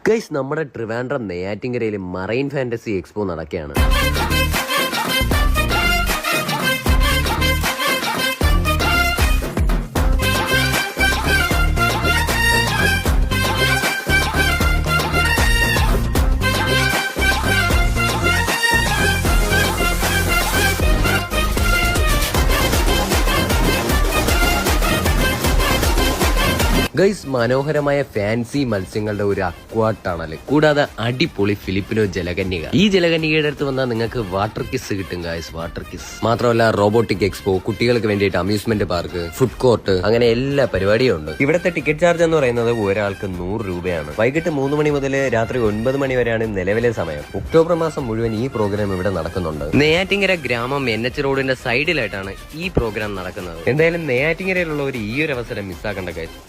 Guys, നമ്മുടെ Trivandrum നെയ്യാറ്റിൻകരയിൽ marine fantasy expo നടക്കുകയാണ്. Guys, മനോഹരമായ ഫാൻസി മത്സ്യങ്ങളുടെ ഒരു അക്വാ ടണൽ, കൂടാതെ അടിപൊളി ഫിലിപ്പിനോ ജലകന്യക. ഈ ജലകന്യകയുടെ അടുത്ത് വന്നാൽ നിങ്ങൾക്ക് വാട്ടർ കിസ് കിട്ടും ഗൈസ്, വാട്ടർ കിസ്. മാത്രമല്ല റോബോട്ടിക് എക്സ്പോ, കുട്ടികൾക്ക് വേണ്ടിയിട്ട് അമ്യൂസ്മെന്റ് പാർക്ക്, ഫുഡ് കോർട്ട്, അങ്ങനെ എല്ലാ പരിപാടിയും ഉണ്ട്. ഇവിടുത്തെ ടിക്കറ്റ് ചാർജ് എന്ന് പറയുന്നത് ഒരാൾക്ക് 100 രൂപയാണ്. വൈകിട്ട് 3 മണി മുതൽ രാത്രി 9 മണി വരെയാണ് നിലവിലെ സമയം. ഒക്ടോബർ മാസം മുഴുവൻ ഈ പ്രോഗ്രാം ഇവിടെ നടക്കുന്നുണ്ട്. നെയ്യാറ്റിൻകര ഗ്രാമം NH റോഡിന്റെ സൈഡിലായിട്ടാണ് ഈ പ്രോഗ്രാം നടക്കുന്നത്. എന്തായാലും നെയ്യാറ്റിൻകരയിലുള്ളവർ ഈ ഒരു അവസരം മിസ്സാക്കണ്ട ഗൈസ്.